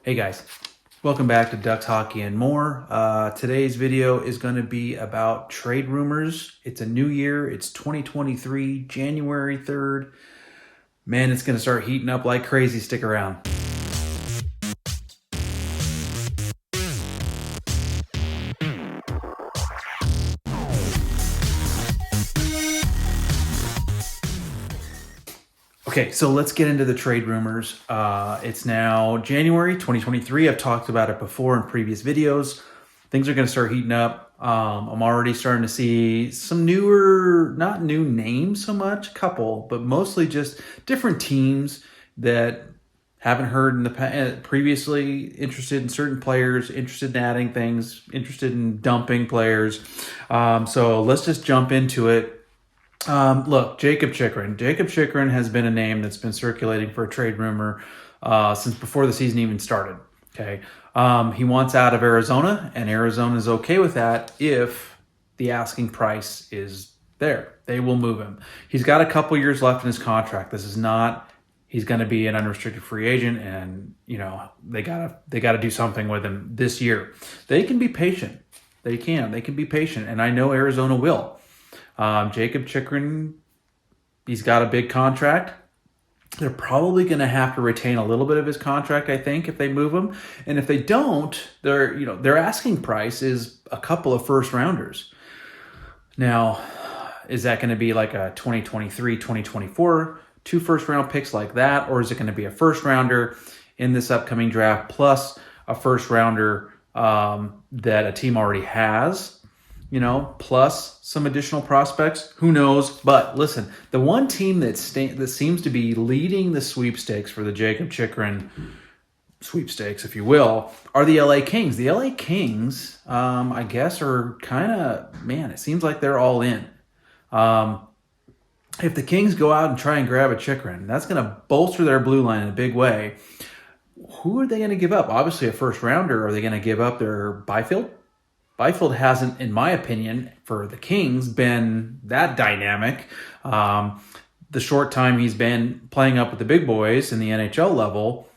Hey guys, welcome back to Ducks Hockey and More. Today's video is going to be about trade rumors. It's a new year. It's 2023, January 3rd. Man, it's going to start heating up like crazy. Stick around. Okay, so let's get into the trade rumors. It's now January 2023. I've talked about it before in previous videos. Things are going to start heating up. I'm already starting to see some newer, not new names so much, couple, but mostly just different teams that haven't heard in the previously, interested in certain players, interested in adding things, interested in dumping players. So let's just jump into it. Look, Jacob Chychrun. Jacob Chychrun has been a name that's been circulating for a trade rumor since before the season even started. Okay, he wants out of Arizona, and Arizona is okay with that if the asking price is there. They will move him. He's got a couple years left in his contract. This is not. He's going to be an unrestricted free agent, and they gotta do something with him this year. They can be patient. They can be patient, and I know Arizona will. Jacob Chychrun, he's got a big contract. They're probably going to have to retain a little bit of his contract, I think, if they move him. And if they don't, their asking price is a couple of first rounders. Now, is that going to be like a 2023, 2024, 2 first round picks like that? Or is it going to be a first rounder in this upcoming draft plus a first rounder that a team already has? Plus some additional prospects. Who knows? But listen, the one team that seems to be leading the sweepstakes for the Jacob Chychrun sweepstakes, if you will, are the LA Kings. The LA Kings, I guess, are kind of, it seems like they're all in. If the Kings go out and try and grab a Chychrun, that's going to bolster their blue line in a big way. Who are they going to give up? Obviously, a first rounder. Are they going to give up their Byfield? Byfield hasn't, in my opinion, for the Kings, been that dynamic. The short time he's been playing up with the big boys in the NHL level,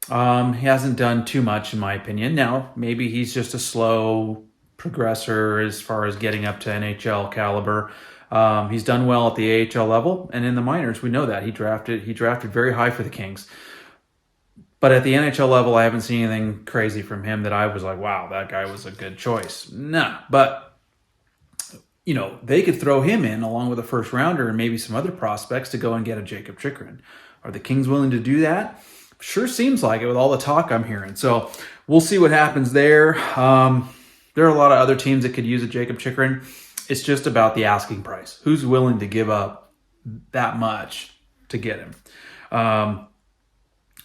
he hasn't done too much, in my opinion. Now, maybe he's just a slow progressor as far as getting up to NHL caliber. He's done well at the AHL level, and in the minors, we know that. He drafted very high for the Kings. But at the NHL level, I haven't seen anything crazy from him that I was like, wow, that guy was a good choice. Nah, but, they could throw him in along with a first rounder and maybe some other prospects to go and get a Jacob Chychrun. Are the Kings willing to do that? Sure seems like it with all the talk I'm hearing. So we'll see what happens there. There are a lot of other teams that could use a Jacob Chychrun. It's just about the asking price. Who's willing to give up that much to get him?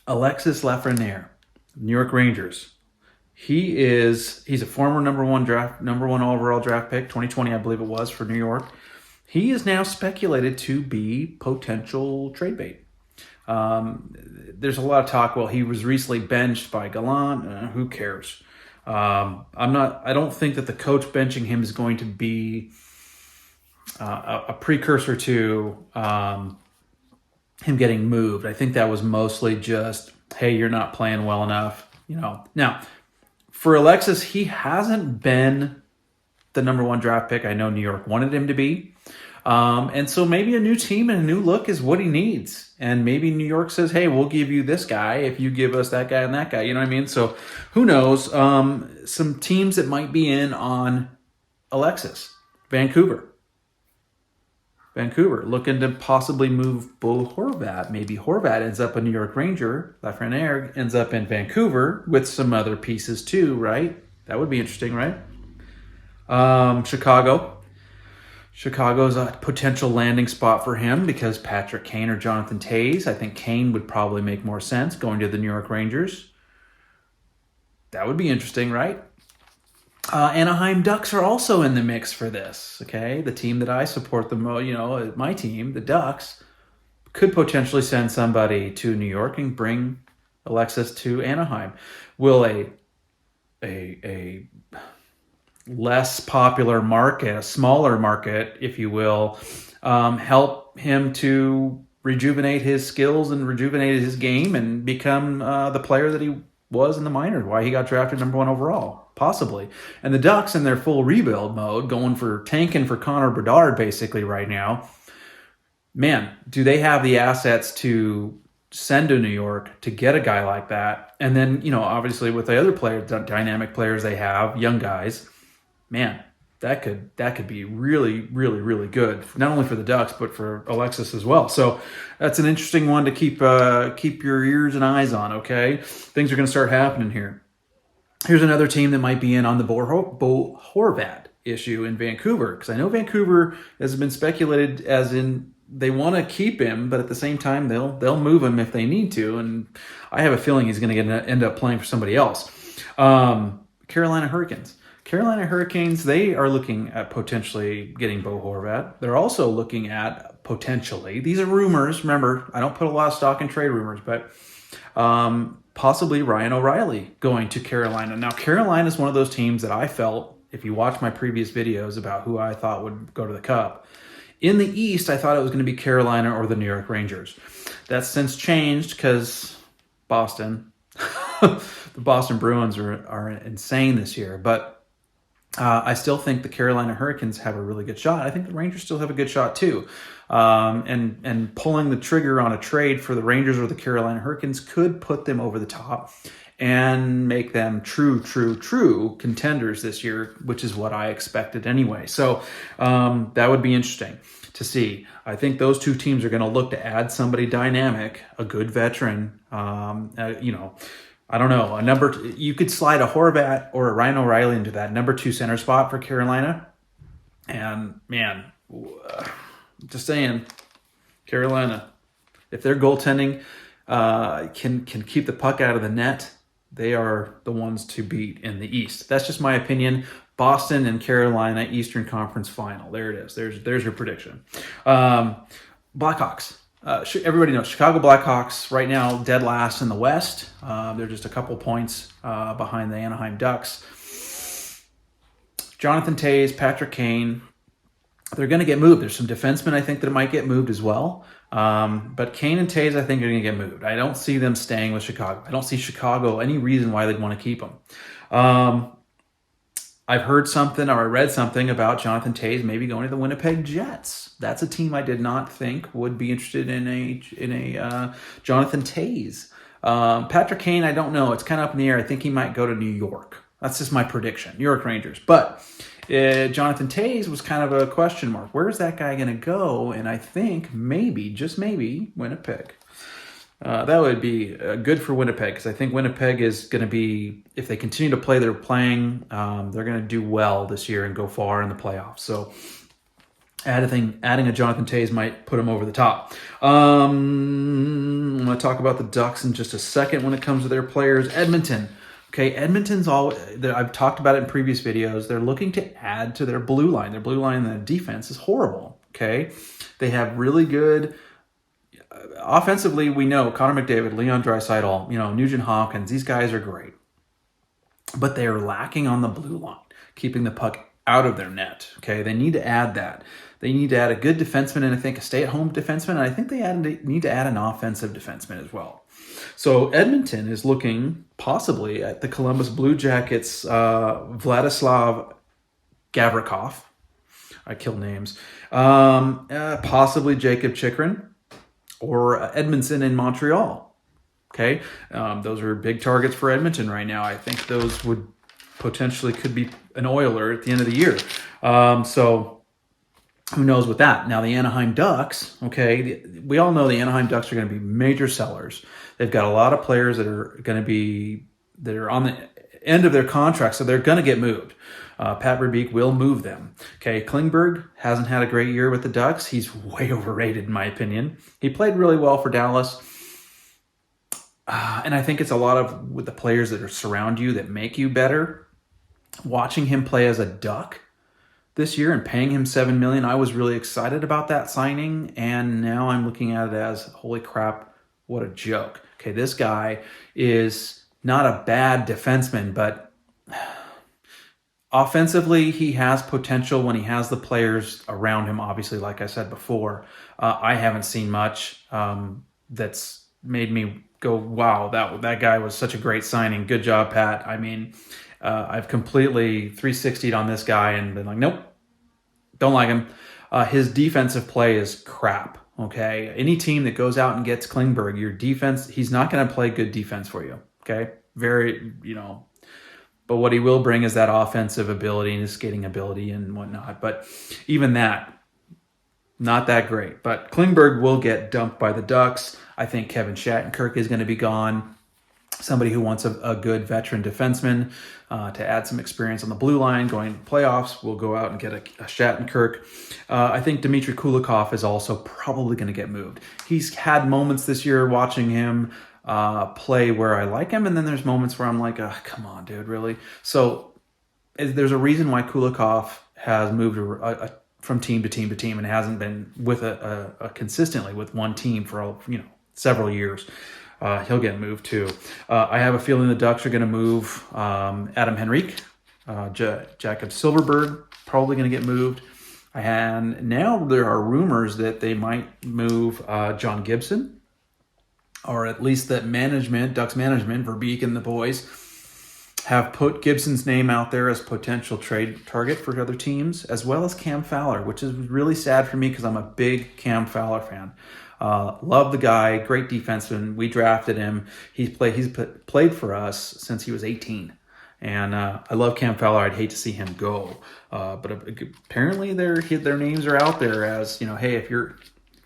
Alexis Lafreniere, New York Rangers. He's a former number one overall draft pick, 2020, I believe it was, for New York. He is now speculated to be potential trade bait. There's a lot of talk. Well, he was recently benched by Gallant. Who cares? I don't think that the coach benching him is going to be a precursor to him getting moved. I think that was mostly just, hey, you're not playing well enough. Now, for Alexis, he hasn't been the number one draft pick I know New York wanted him to be. And so maybe a new team and a new look is what he needs. And maybe New York says, hey, we'll give you this guy if you give us that guy and that guy. You know what I mean? So who knows? Some teams that might be in on Alexis. Vancouver looking to possibly move Bo Horvat. Maybe Horvat ends up a New York Ranger. Lafreniere ends up in Vancouver with some other pieces too, right? That would be interesting, right? Chicago's a potential landing spot for him because Patrick Kane or Jonathan Toews. I think Kane would probably make more sense going to the New York Rangers. That would be interesting, right? Anaheim Ducks are also in the mix for this, okay? The team that I support the most, my team, the Ducks, could potentially send somebody to New York and bring Alexis to Anaheim. Will a less popular market, a smaller market, if you will, help him to rejuvenate his skills and rejuvenate his game and become the player that he was in the minors, why he got drafted number 1 overall, possibly. And the Ducks in their full rebuild mode, tanking for Connor Bedard basically right now. Man, do they have the assets to send to New York to get a guy like that? And then, obviously with the other dynamic players they have, young guys, man, that could be really, really, really good, not only for the Ducks, but for Alexis as well. So that's an interesting one to keep your ears and eyes on, okay? Things are going to start happening here. Here's another team that might be in on the Bo Horvat issue in Vancouver, because I know Vancouver has been speculated as in they want to keep him, but at the same time, they'll move him if they need to. And I have a feeling he's going to end up playing for somebody else. Carolina Hurricanes. Carolina Hurricanes, they are looking at potentially getting Bo Horvat. They're also looking at potentially, these are rumors. Remember, I don't put a lot of stock in trade rumors, but possibly Ryan O'Reilly going to Carolina. Now, Carolina is one of those teams that I felt, if you watch my previous videos about who I thought would go to the Cup, in the East, I thought it was going to be Carolina or the New York Rangers. That's since changed because Boston, the Boston Bruins are insane this year. But I still think the Carolina Hurricanes have a really good shot. I think the Rangers still have a good shot too. And pulling the trigger on a trade for the Rangers or the Carolina Hurricanes could put them over the top and make them true contenders this year, which is what I expected anyway. So that would be interesting to see. I think those two teams are going to look to add somebody dynamic, a good veteran. I don't know. You could slide a Horvat or a Ryan O'Reilly into that number 2 center spot for Carolina. And man, just saying, Carolina, if their goaltending can keep the puck out of the net, they are the ones to beat in the East. That's just my opinion. Boston and Carolina, Eastern Conference Final. There it is. There's your prediction. Blackhawks. Everybody knows Chicago Blackhawks right now dead last in the West. They're just a couple points behind the Anaheim Ducks. Jonathan Toews, Patrick Kane, they're going to get moved. There's some defensemen I think that might get moved as well. But Kane and Toews I think are going to get moved. I don't see them staying with Chicago. I don't see Chicago any reason why they'd want to keep them. I've heard something or I read something about Jonathan Toews maybe going to the Winnipeg Jets. That's a team I did not think would be interested in a Jonathan Toews. Patrick Kane, I don't know. It's kind of up in the air. I think he might go to New York. That's just my prediction. New York Rangers. But Jonathan Toews was kind of a question mark. Where's that guy going to go? And I think maybe, just maybe, Winnipeg. That would be good for Winnipeg because I think Winnipeg is going to be, if they continue to play they're playing, they're going to do well this year and go far in the playoffs. So adding a Jonathan Toews might put them over the top. I'm going to talk about the Ducks in just a second when it comes to their players. Edmonton. Okay, Edmonton's I've talked about it in previous videos. They're looking to add to their blue line. Their blue line, the defense is horrible. Okay, they have really good. Offensively, we know Connor McDavid, Leon Draisaitl, Nugent Hopkins. These guys are great, but they are lacking on the blue line, keeping the puck out of their net. Okay, they need to add that. They need to add a good defenseman and I think a stay-at-home defenseman. And I think they need to add an offensive defenseman as well. So Edmonton is looking possibly at the Columbus Blue Jackets, Vladislav Gavrikov. I kill names. Possibly Jacob Chychrun. Or Edmondson in Montreal. Okay, those are big targets for Edmonton right now. I think those would potentially could be an Oiler at the end of the year. So who knows with that? Now the Anaheim Ducks. Okay, we all know the Anaheim Ducks are going to be major sellers. They've got a lot of players that are on the end of their contract, so they're going to get moved. Pat Verbeek will move them. Okay, Klingberg hasn't had a great year with the Ducks. He's way overrated in my opinion. He played really well for Dallas. And I think it's a lot of with the players that surround you that make you better. Watching him play as a Duck this year and paying him $7 million, I was really excited about that signing. And now I'm looking at it as, holy crap, what a joke. Okay, this guy is not a bad defenseman, but offensively, he has potential when he has the players around him. Obviously, like I said before, I haven't seen much that's made me go, wow, that guy was such a great signing. Good job, Pat. I mean, I've completely 360'd on this guy and been like, nope, don't like him. His defensive play is crap. Okay, any team that goes out and gets Klingberg, your defense, he's not going to play good defense for you. Okay, very, but what he will bring is that offensive ability and his skating ability and whatnot. But even that, not that great. But Klingberg will get dumped by the Ducks. I think Kevin Shattenkirk is going to be gone. Somebody who wants a good veteran defenseman to add some experience on the blue line going to playoffs will go out and get a Shattenkirk. I think Dmitry Kulikov is also probably going to get moved. He's had moments this year watching him play where I like him, and then there's moments where I'm like, oh, come on, dude, really? So there's a reason why Kulikov has moved from team to team to team and hasn't been with consistently with one team for several years. He'll get moved too. I have a feeling the Ducks are going to move Adam Henrique, Jacob Silverberg, probably going to get moved. And now there are rumors that they might move John Gibson, or at least that Ducks management, Verbeek and the boys, have put Gibson's name out there as potential trade target for other teams, as well as Cam Fowler, which is really sad for me because I'm a big Cam Fowler fan. Love the guy, great defenseman. We drafted him. He's played for us since he was 18. And I love Cam Fowler. I'd hate to see him go. But apparently their names are out there as, hey, if you're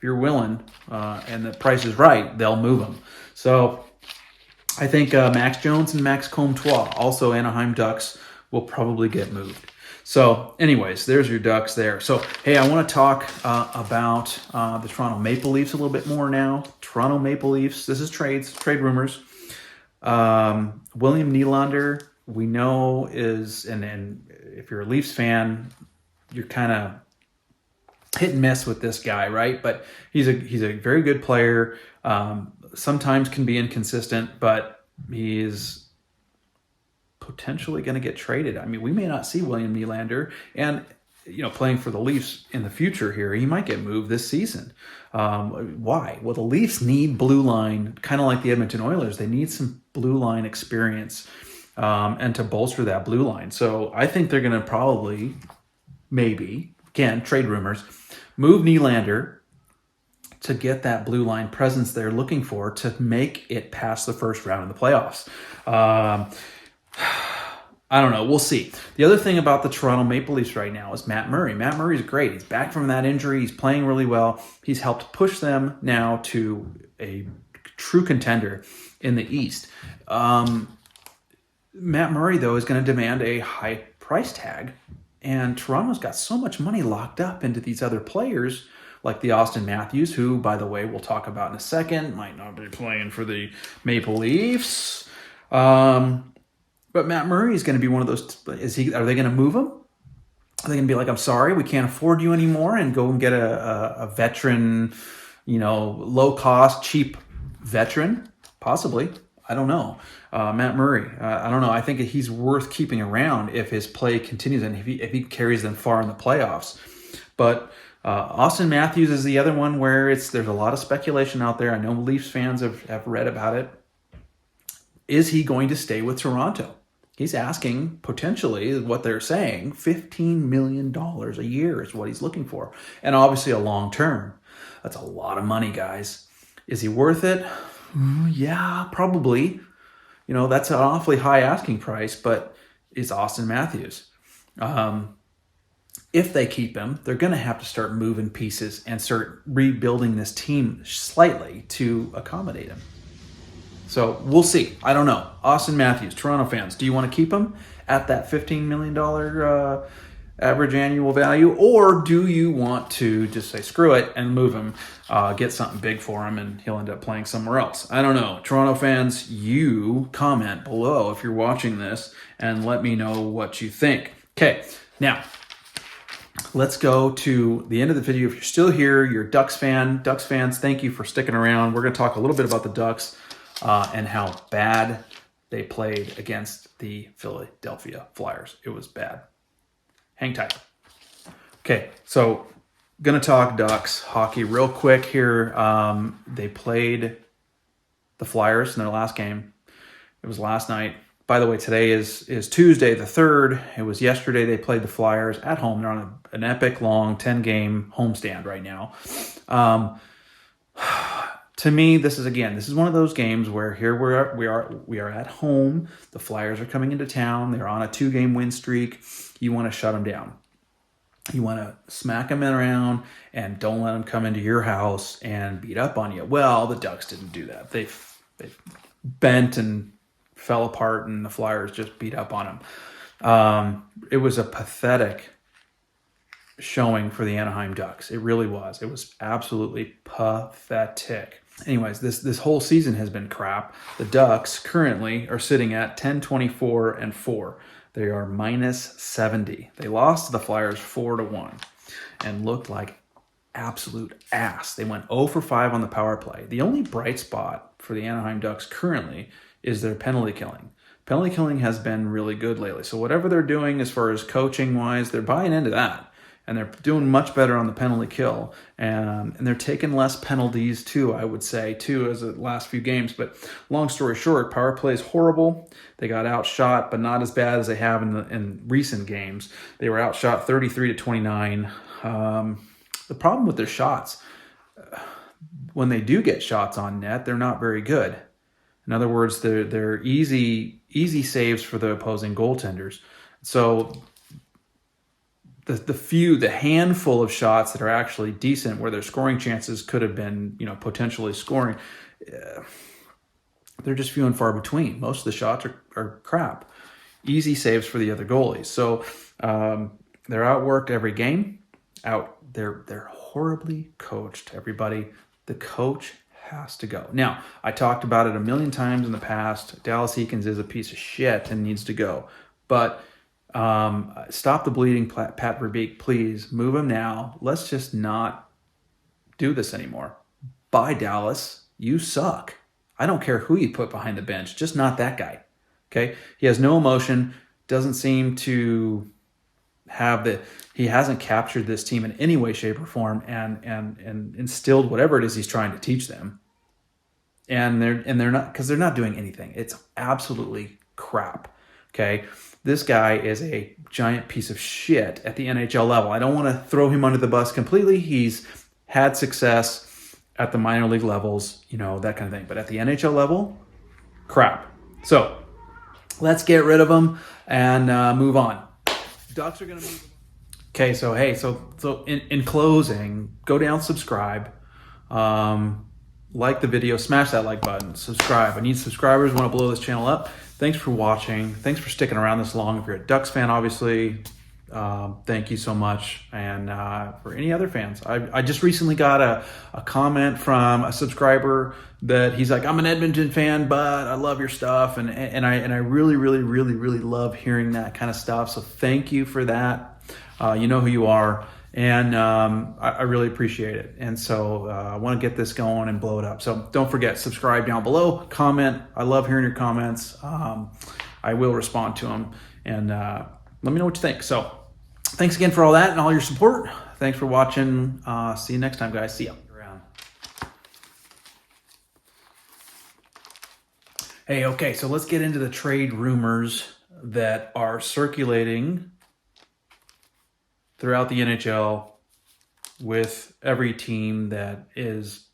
willing and the price is right, they'll move him. So I think Max Jones and Max Comtois, also Anaheim Ducks, will probably get moved. So anyways, there's your Ducks there. So, hey, I want to talk about the Toronto Maple Leafs a little bit more now. Toronto Maple Leafs, this is trade rumors. William Nylander, we know is, and if you're a Leafs fan, you're kind of hit and miss with this guy, right? But he's a very good player. Sometimes can be inconsistent, but he's potentially going to get traded. I mean, we may not see William Nylander and playing for the Leafs in the future here. He might get moved this season. Why? Well, the Leafs need blue line, kind of like the Edmonton Oilers. They need some blue line experience and to bolster that blue line. So I think they're going to probably, maybe, again, trade rumors, move Nylander to get that blue line presence they're looking for to make it past the first round of the playoffs. I don't know. We'll see. The other thing about the Toronto Maple Leafs right now is Matt Murray. Matt Murray's great. He's back from that injury. He's playing really well. He's helped push them now to a true contender in the East. Matt Murray, though, is going to demand a high price tag. And Toronto's got so much money locked up into these other players, like the Austin Matthews, who, by the way, we'll talk about in a second, might not be playing for the Maple Leafs. But Matt Murray is going to be one of those. Are they going to move him? Are they going to be like, I'm sorry, we can't afford you anymore, and go and get a veteran, low cost, cheap veteran? Possibly. I don't know. Matt Murray, I don't know. I think he's worth keeping around if his play continues and if he carries them far in the playoffs. But Austin Matthews is the other one where there's a lot of speculation out there. I know Leafs fans have read about it. Is he going to stay with Toronto? He's asking, potentially, what they're saying, $15 million a year is what he's looking for. And obviously a long term. That's a lot of money, guys. Is he worth it? Yeah, probably. That's an awfully high asking price, but it's Austin Matthews. If they keep him, they're going to have to start moving pieces and start rebuilding this team slightly to accommodate him. So we'll see. I don't know. Austin Matthews, Toronto fans, do you want to keep him at that $15 million average annual value? Or do you want to just say, screw it, and move him, get something big for him, and he'll end up playing somewhere else? I don't know. Toronto fans, you comment below if you're watching this and let me know what you think. Okay, now let's go to the end of the video. If you're still here, you're a Ducks fan. Ducks fans, thank you for sticking around. We're going to talk a little bit about the Ducks and how bad they played against the Philadelphia Flyers. It was bad. Hang tight. Okay, so going to talk Ducks hockey real quick here. They played the Flyers in their last game. It was last night. By the way, today is Tuesday the 3rd. It was yesterday they played the Flyers at home. They're on an epic long 10-game homestand right now. To me, this is one of those games where here we are at home. The Flyers are coming into town. They're on a 2-game win streak. You want to shut them down. You want to smack them around and don't let them come into your house and beat up on you. Well, the Ducks didn't do that. They bent and fell apart, and the Flyers just beat up on them. It was a pathetic showing for the Anaheim Ducks. It really was. It was absolutely pathetic. Anyways, this whole season has been crap. The Ducks currently are sitting at 10-24-4. They are minus 70. They lost to the Flyers 4-1 and looked like absolute ass. They went 0 for 5 on the power play. The only bright spot for the Anaheim Ducks currently is their penalty killing. Penalty killing has been really good lately. So whatever they're doing as far as coaching-wise, they're buying into that. And they're doing much better on the penalty kill. And they're taking less penalties too, I would say, too, as the last few games. But long story short, power play is horrible. They got outshot, but not as bad as they have in recent games. They were outshot 33-29. The problem with their shots, when they do get shots on net, they're not very good. In other words, they're easy saves for the opposing goaltenders. So the handful of shots that are actually decent, where their scoring chances could have been, potentially scoring, they're just few and far between. Most of the shots are crap. Easy saves for the other goalies. So they're outworked every game. They're horribly coached, everybody. The coach has to go. Now, I talked about it a million times in the past. Dallas Eakins is a piece of shit and needs to go. But stop the bleeding, Pat Verbeek, please. Move him now. Let's just not do this anymore. Bye, Dallas. You suck. I don't care who you put behind the bench, just not that guy. Okay? He has no emotion, doesn't seem to have he hasn't captured this team in any way, shape, or form and instilled whatever it is he's trying to teach them. And they're not, because they're not doing anything. It's absolutely crap. Okay? This guy is a giant piece of shit at the NHL level. I don't want to throw him under the bus completely. He's had success at the minor league levels, that kind of thing. But at the NHL level, crap. So let's get rid of him and move on. Ducks are going to move. Okay, so in closing, go down, subscribe, like the video, smash that like button, subscribe. I need subscribers. I want to blow this channel up. Thanks for watching. Thanks for sticking around this long. If you're a Ducks fan, obviously, thank you so much. And for any other fans, I just recently got a comment from a subscriber that he's like, I'm an Edmonton fan, but I love your stuff. And I really, really, really, really love hearing that kind of stuff. So thank you for that. You know who you are. And I really appreciate it. And so I want to get this going and blow it up. So don't forget, subscribe down below, comment. I love hearing your comments. I will respond to them. And let me know what you think. So thanks again for all that and all your support. Thanks for watching. See you next time, guys. See ya. Hey, okay, so let's get into the trade rumors that are circulating throughout the NHL with every team that is